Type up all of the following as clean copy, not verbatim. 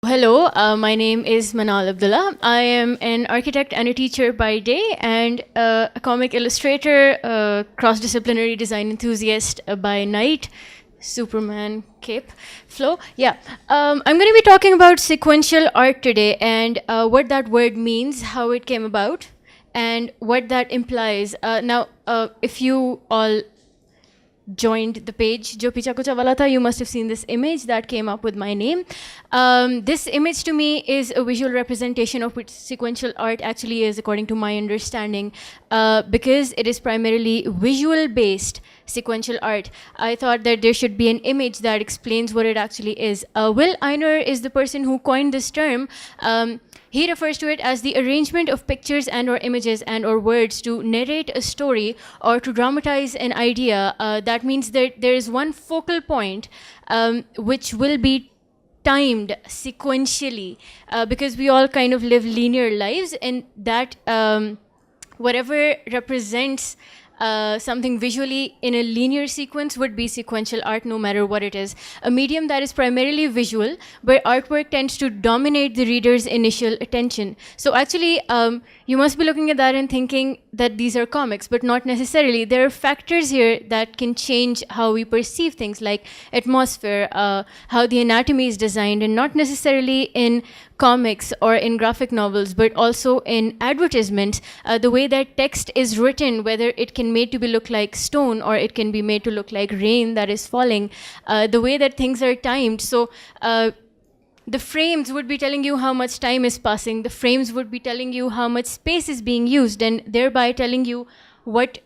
Hello, my name is Manal Abdullah. I am an architect and a teacher by day, and a comic illustrator, cross-disciplinary design enthusiast by night. Superman cape flow. Yeah, I'm going to be talking about sequential art today and what that word means, how it came about, and what that implies. Now, if you all joined the page jo Pecha Kucha wala tha, you must have seen this image that came up with my name. This image to me is a visual representation of what sequential art actually is, according to my understanding, because it is primarily visual based sequential art. I thought that there should be an image that explains what it actually is. Will Einer is the person who coined this term. He refers to it as the arrangement of pictures and or images and or words to narrate a story or to dramatize an idea. That means that there is one focal point which will be timed sequentially because we all kind of live linear lives, and that whatever represents something visually in a linear sequence would be sequential art, no matter what it is. A medium that is primarily visual, where artwork tends to dominate the reader's initial attention. So actually, you must be looking at that and thinking that these are comics, but not necessarily. There are factors here that can change how we perceive things, like atmosphere, how the anatomy is designed, and not necessarily in comics or in graphic novels, but also in advertisements, the way that text is written, whether it can made to be look like stone or it can be made to look like rain that is falling, the way that things are timed. So the frames would be telling you how much time is passing. The frames would be telling you how much space is being used, and thereby telling you what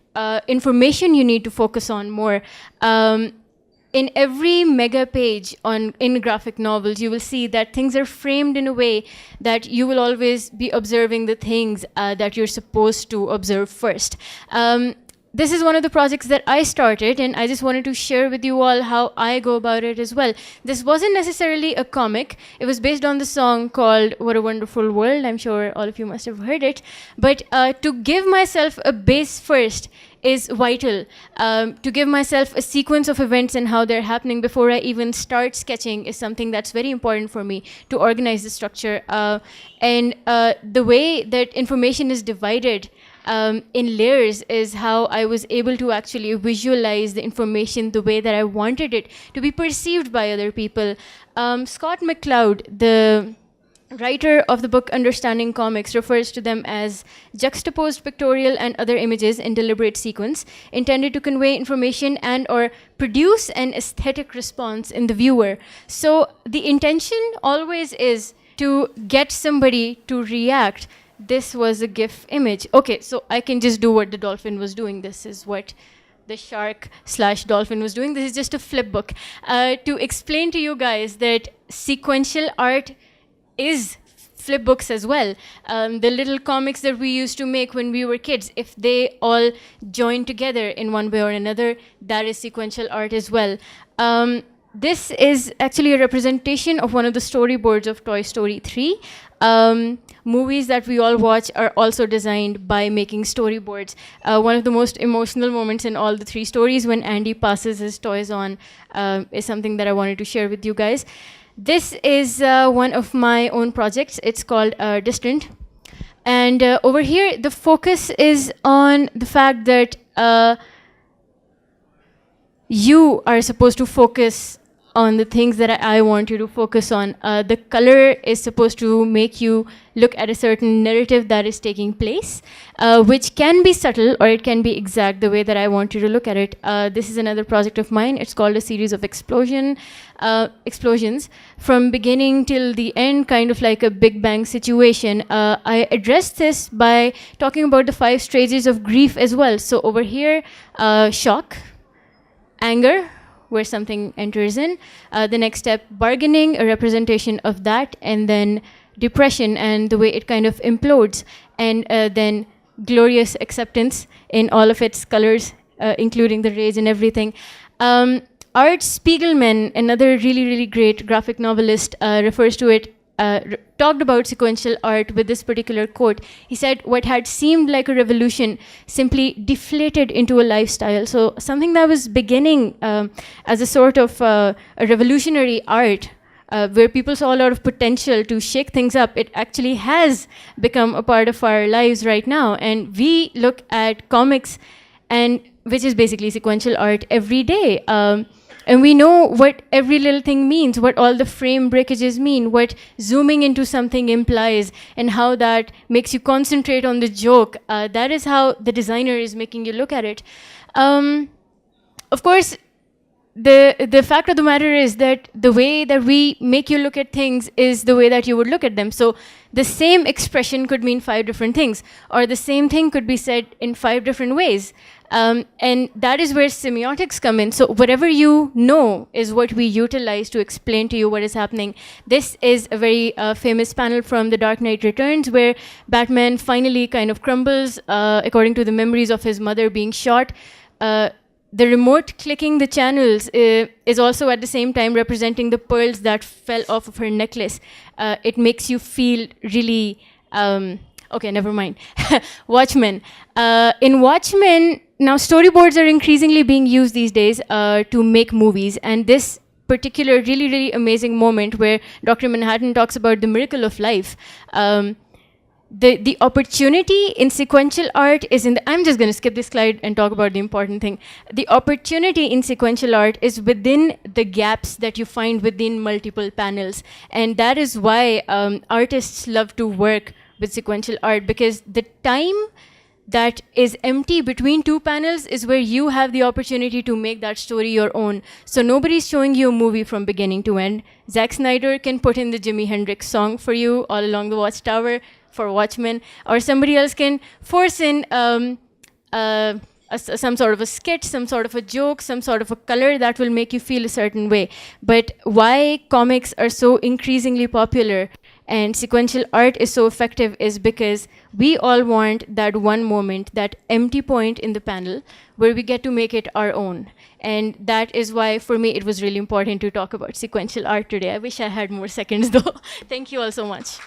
information you need to focus on more. In every mega page in graphic novels, you will see that things are framed in a way that you will always be observing the things that you're supposed to observe first. This is one of the projects that I started, and I just wanted to share with you all how I go about it as well. This wasn't necessarily a comic. It was based on the song called What a Wonderful World. I'm sure all of you must have heard it. But to give myself a base first is vital. To give myself a sequence of events and how they're happening before I even start sketching is something that's very important for me, to organize the structure. And the way that information is divided in layers is how I was able to actually visualize the information the way that I wanted it to be perceived by other people. Scott McCloud, the writer of the book Understanding Comics, refers to them as juxtaposed pictorial and other images in deliberate sequence, intended to convey information and or produce an aesthetic response in the viewer. So the intention always is to get somebody to react. This was a GIF image. Okay, so I can just do what the dolphin was doing. This is what the shark/dolphin was doing. This is just a flip book. To explain to you guys that sequential art is flip books as well. The little comics that we used to make when we were kids, if they all join together in one way or another, that is sequential art as well. This is actually a representation of one of the storyboards of Toy Story 3. Movies that we all watch are also designed by making storyboards. One of the most emotional moments in all the three stories, when Andy passes his toys on, is something that I wanted to share with you guys. This is one of my own projects. It's called Distant. And over here, the focus is on the fact that you are supposed to focus on the things that I want you to focus on. The color is supposed to make you look at a certain narrative that is taking place, which can be subtle or it can be exact, the way that I want you to look at it. This is another project of mine. It's called A Series of Explosions, from beginning till the end, kind of like a Big Bang situation. I addressed this by talking about the 5 stages of grief as well. So over here, shock, anger, where something enters in. The next step, bargaining, a representation of that, and then depression and the way it kind of implodes, and then glorious acceptance in all of its colors, including the rage and everything. Art Spiegelman, another really, really great graphic novelist, refers to it, talked about sequential art with this particular quote. He said, what had seemed like a revolution simply deflated into a lifestyle. So something that was beginning as a sort of a revolutionary art where people saw a lot of potential to shake things up, it actually has become a part of our lives right now. And we look at comics, and which is basically sequential art, every day. And we know what every little thing means, what all the frame breakages mean, what zooming into something implies, and how that makes you concentrate on the joke. That is how the designer is making you look at it. Of course, the fact of the matter is that the way that we make you look at things is the way that you would look at them. So the same expression could mean 5 different things, or the same thing could be said in 5 different ways. And that is where semiotics come in. So whatever you know is what we utilize to explain to you what is happening. This is a very famous panel from The Dark Knight Returns, where Batman finally kind of crumbles according to the memories of his mother being shot. The remote clicking the channels is also at the same time representing the pearls that fell off of her necklace. It makes you feel really, okay, never mind. Watchmen. In Watchmen, now storyboards are increasingly being used these days to make movies. And this particular really, really amazing moment where Dr. Manhattan talks about the miracle of life, the opportunity in sequential art is in the, I'm just going to skip this slide and talk about the important thing. The opportunity in sequential art is within the gaps that you find within multiple panels. And that is why artists love to work with sequential art, because the time that is empty between 2 panels is where you have the opportunity to make that story your own. So nobody's showing you a movie from beginning to end. Zack Snyder can put in the Jimi Hendrix song for you all along the Watchtower for Watchmen, or somebody else can force in some sort of a sketch, some sort of a joke, some sort of a color that will make you feel a certain way. But why comics are so increasingly popular and sequential art is so effective is because we all want that one moment, that empty point in the panel where we get to make it our own. And that is why, for me, it was really important to talk about sequential art today. I wish I had more seconds, though. Thank you all so much.